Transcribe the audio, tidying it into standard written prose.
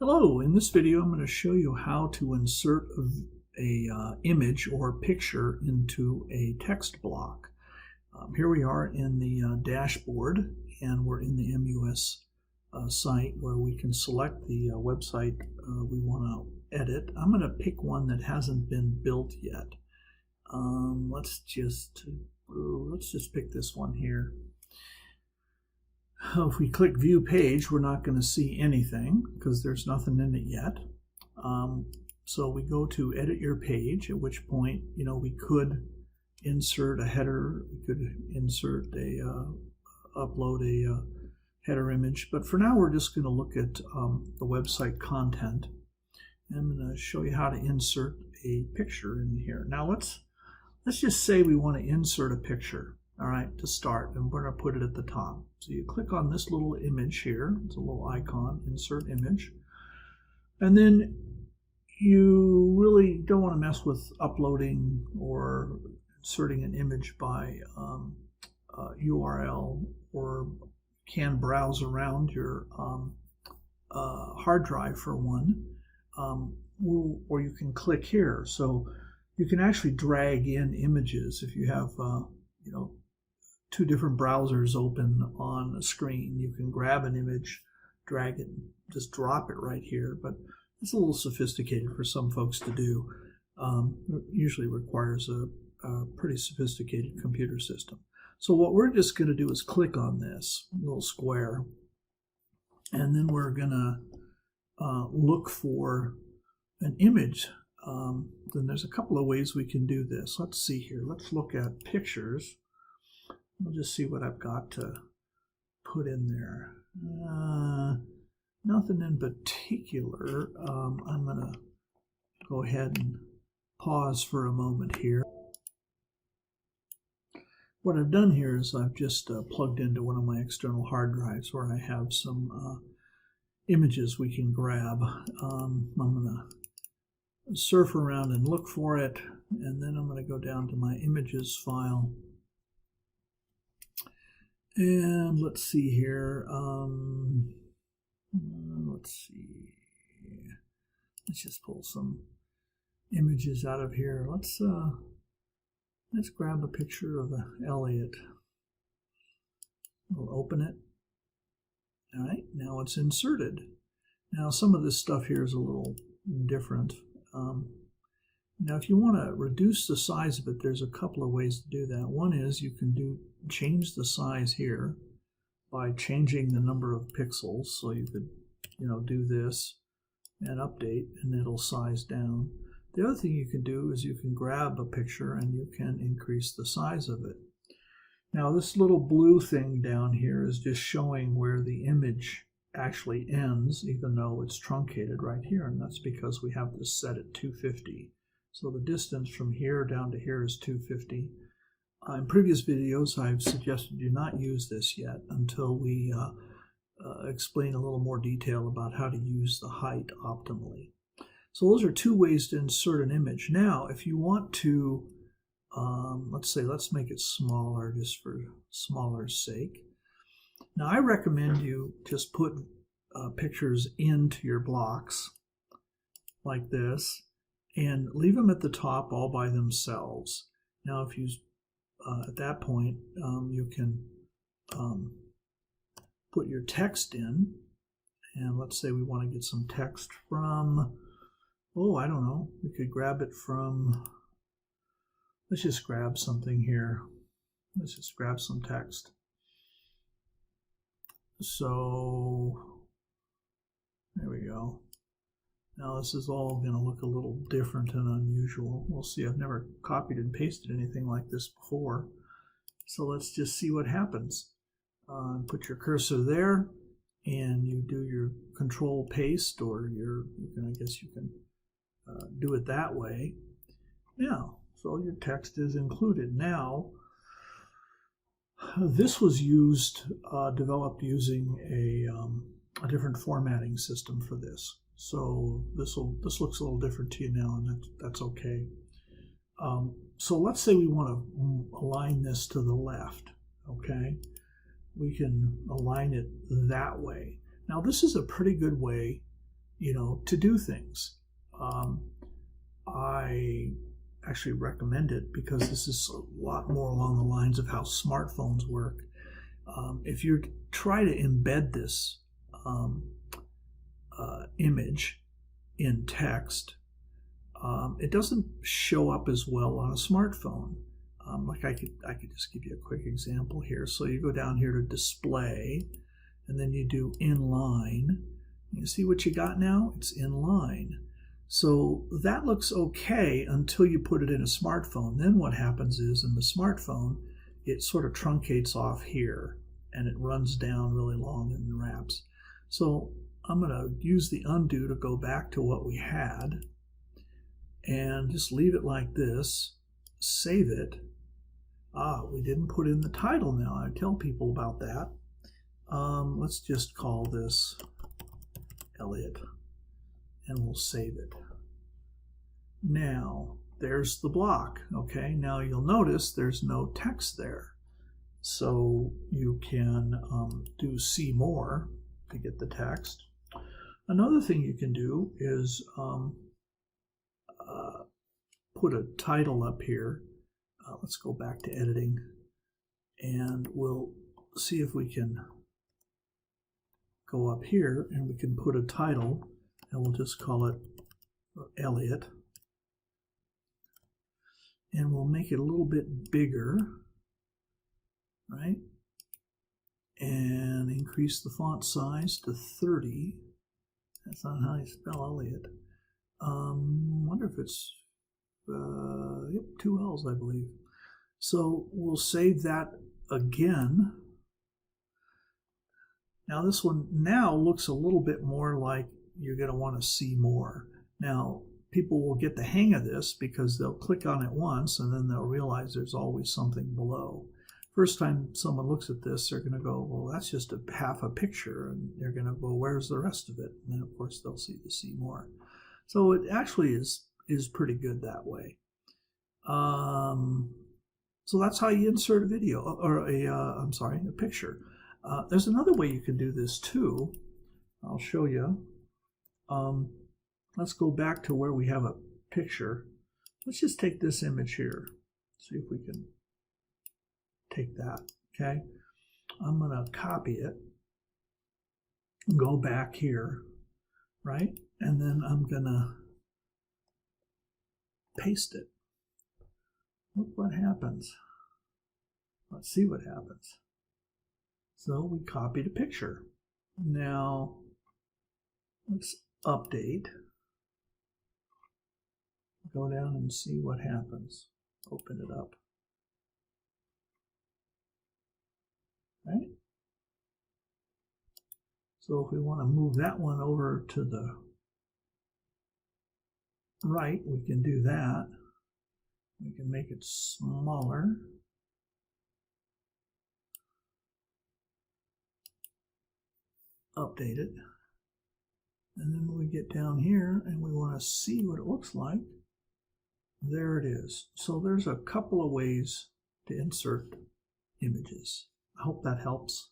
Hello, in this video I'm going to show you how to insert a image or picture into a text block. Here we are in the dashboard, and we're in the MUS site where we can select the website we want to edit. I'm going to pick one that hasn't been built yet. Let's just pick this one here. If we click View Page, we're not going to see anything because there's nothing in it yet. So we go to Edit Your Page, at which point, we could insert a header, we could upload a header image. But for now, we're just going to look at the website content. And I'm going to show you how to insert a picture in here. Now let's just say we want to insert a picture. All right, to start, and we're going to put it at the top. So you click on this little image here. It's a little icon, Insert Image. And then you really don't want to mess with uploading or inserting an image by URL, or can browse around your hard drive for one. Or you can click here. So you can actually drag in images if you have two different browsers open on a screen. You can grab an image, drag it, just drop it right here, but it's a little sophisticated for some folks to do. It usually requires a pretty sophisticated computer system. So what we're just going to do is click on this little square, and then we're going to look for an image. Then there's a couple of ways we can do this. Let's see here. Let's look at pictures. We'll just see what I've got to put in there. Nothing in particular. I'm going to go ahead and pause for a moment here. What I've done here is I've just plugged into one of my external hard drives where I have some images we can grab. I'm going to surf around and look for it, and then I'm going to go down to my images file. And let's see here. Let's see. Let's just pull some images out of here. Let's grab a picture of Elliot. We'll open it. All right, now it's inserted. Now some of this stuff here is a little different. Now, if you want to reduce the size of it, there's a couple of ways to do that. One is you can change the size here by changing the number of pixels. So you could, do this and update, and it'll size down. The other thing you can do is you can grab a picture and you can increase the size of it. Now, this little blue thing down here is just showing where the image actually ends, even though it's truncated right here, and that's because we have this set at 250. So the distance from here down to here is 250. In previous videos, I've suggested you not use this yet until we explain a little more detail about how to use the height optimally. So those are two ways to insert an image. Now, if you want to, let's make it smaller just for smaller's sake. Now, I recommend you just put pictures into your blocks like this, and leave them at the top all by themselves. Now, if you, at that point, you can put your text in, and let's say we want to get some text from, I don't know, we could grab it from, let's just grab something here. Let's just grab some text. So, there we go. Now this is all going to look a little different and unusual. We'll see. I've never copied and pasted anything like this before. So let's just see what happens. Put your cursor there, and you do your control paste, or I guess you can do it that way. Now, so your text is included. Now, this was developed using a different formatting system for this. So this looks a little different to you now, and that's okay. So let's say we want to align this to the left, okay? We can align it that way. Now this is a pretty good way to do things. I actually recommend it because this is a lot more along the lines of how smartphones work. If you try to embed this image in text, it doesn't show up as well on a smartphone. Like I could just give you a quick example here. So you go down here to display, and then you do inline. You see what you got now? It's inline. So that looks okay until you put it in a smartphone. Then what happens is in the smartphone, it sort of truncates off here, and it runs down really long and wraps. So I'm going to use the undo to go back to what we had and just leave it like this, save it. We didn't put in the title now. I tell people about that. Let's just call this Elliot, and we'll save it. Now, there's the block. Okay, now you'll notice there's no text there. So you can do see more to get the text. Another thing you can do is put a title up here. Let's go back to editing, and we'll see if we can go up here and we can put a title, and we'll just call it Elliot, and we'll make it a little bit bigger, right? And increase the font size to 30. That's not how you spell Elliot. Wonder if it's yep, 2 L's, I believe. So we'll save that again. Now this one now looks a little bit more like you're going to want to see more. Now people will get the hang of this because they'll click on it once and then they'll realize there's always something below. First time someone looks at this, they're going to go, well, that's just half a picture, and they're going to go, where's the rest of it? And then of course they'll see the see more. So it actually is pretty good that way. So that's how you insert a video, or a picture. There's another way you can do this too. I'll show you. Let's go back to where we have a picture. Let's just take this image here. See if we can take that, okay? I'm gonna copy it, go back here, right? And then I'm gonna paste it. Look what happens. Let's see what happens. So we copied a picture. Now let's update. Go down and see what happens. Open it up. Right? So if we want to move that one over to the right, we can do that. We can make it smaller. Update it. And then we get down here and we want to see what it looks like. There it is. So there's a couple of ways to insert images. I hope that helps.